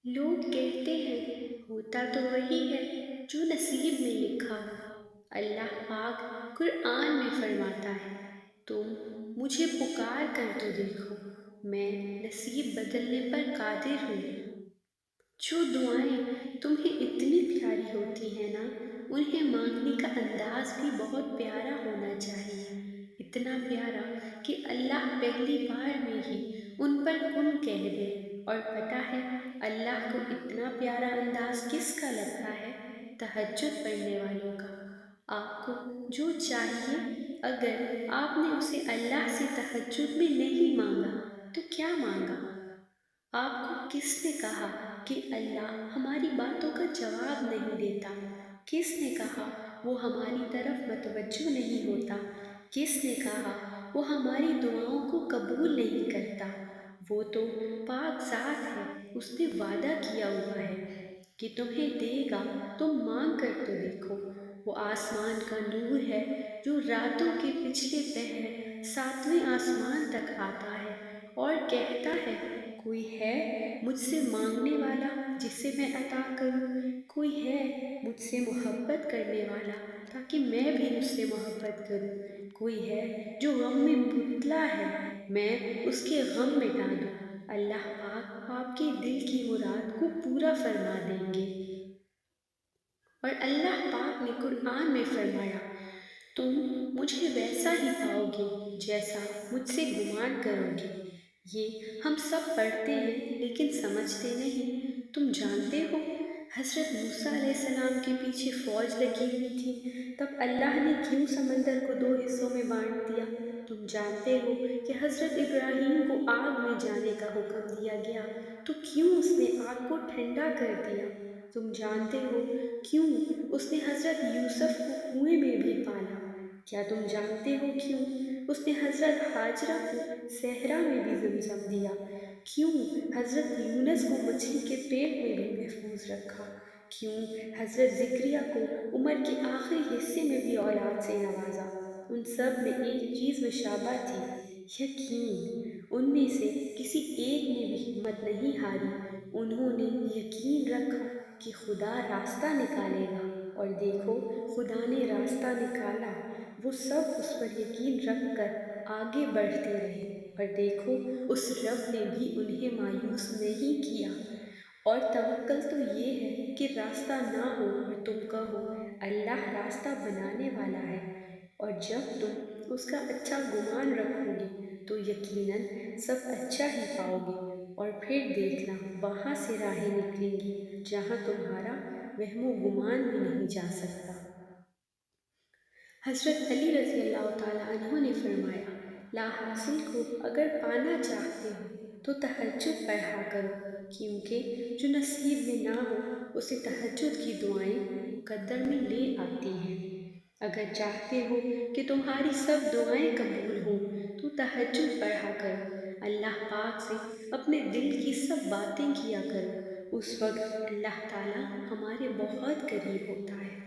لوگ کہتے ہیں ہوتا تو وہی ہے جو نصیب میں لکھا ہو۔ اللہ پاک قرآن میں فرماتا ہے، تم مجھے پکار کر تو دیکھو، میں نصیب بدلنے پر قادر ہوں۔ جو دعائیں تمہیں اتنی پیاری ہوتی ہیں نا، انہیں مانگنے کا انداز بھی بہت پیارا ہونا چاہیے، اتنا پیارا کہ اللہ پہلی بار میں ہی ان پر کن کہہ دے۔ اور پتہ ہے اللہ کو اتنا پیارا انداز کس کا لگتا ہے؟ تہجد پڑھنے والوں کا۔ آپ کو جو چاہیے، اگر آپ نے اسے اللہ سے تہجد میں نہیں مانگا تو کیا مانگا؟ آپ کو کس نے کہا کہ اللہ ہماری باتوں کا جواب نہیں دیتا؟ کس نے کہا وہ ہماری طرف متوجہ نہیں ہوتا؟ کس نے کہا وہ ہماری دعاؤں کو قبول نہیں کرتا؟ وہ تو پاک ذات ہے، اس نے وعدہ کیا ہوا ہے کہ تمہیں دے گا، تم مانگ کر تو دیکھو۔ وہ آسمان کا نور ہے جو راتوں کے پچھلے پہر ساتویں آسمان تک آتا ہے اور کہتا ہے، کوئی ہے مجھ سے مانگنے والا جسے میں عطا کروں؟ کوئی ہے مجھ سے محبت کرنے والا تاکہ میں بھی اس سے محبت کروں؟ کوئی ہے جو غم میں مبتلا ہے، میں اس کے غم مٹا دوں؟ اللہ پاک آپ کے دل کی مراد کو پورا فرما دیں گے۔ اور اللہ پاک نے قرآن میں فرمایا، تم مجھے ویسا ہی پاؤ گے جیسا مجھ سے گمان کرو گے۔ یہ ہم سب پڑھتے ہیں لیکن سمجھتے نہیں۔ تم جانتے ہو حضرت موسیٰ علیہ السلام کے پیچھے فوج لگی ہوئی تھی، تب اللہ نے کیوں سمندر کو دو حصوں میں بانٹ دیا؟ تم جانتے ہو کہ حضرت ابراہیم کو آگ میں جانے کا حکم دیا گیا تو کیوں اس نے آگ کو ٹھنڈا کر دیا؟ تم جانتے ہو کیوں اس نے حضرت یوسف کو کنویں میں بھی پالا؟ کیا تم جانتے ہو کیوں اس نے حضرت ہاجرہ کو صحرا میں بھی زمزم دیا؟ کیوں حضرت یونس کو مچھلی کے پیٹ میں بھی محفوظ رکھا؟ کیوں حضرت زکریا کو عمر کے آخری حصے میں بھی اولاد سے نوازا؟ ان سب میں ایک چیز مشابہ تھی، یقین۔ ان میں سے کسی ایک نے بھی ہمت نہیں ہاری، انہوں نے یقین رکھا کہ خدا راستہ نکالے گا، اور دیکھو خدا نے راستہ نکالا۔ وہ سب اس پر یقین رکھ کر آگے بڑھتے رہے، اور دیکھو اس رب نے بھی انہیں مایوس نہیں کیا۔ اور توکل تو یہ ہے کہ راستہ نہ ہو اور تم کہو اللہ راستہ بنانے والا ہے، اور جب تم اس کا اچھا گمان رکھو گے تو یقیناً سب اچھا ہی پاؤ گے، اور پھر دیکھنا وہاں سے راہیں نکلیں گی جہاں تمہارا وہم و گمان بھی نہیں جا سکتا۔ حضرت علی رضی اللہ تعالیٰ عنہ نے فرمایا، لا حاصل کو اگر پانا چاہتے ہو تو تہجد پڑھا کرو، کیونکہ جو نصیب میں نہ ہو اسے تہجد کی دعائیں مقدر میں لے آتی ہیں۔ اگر چاہتے ہو کہ تمہاری سب دعائیں قبول ہوں تو تہجد پڑھا کرو، اللہ پاک سے اپنے دل کی سب باتیں کیا کرو، اس وقت اللہ تعالیٰ ہمارے بہت قریب ہوتا ہے۔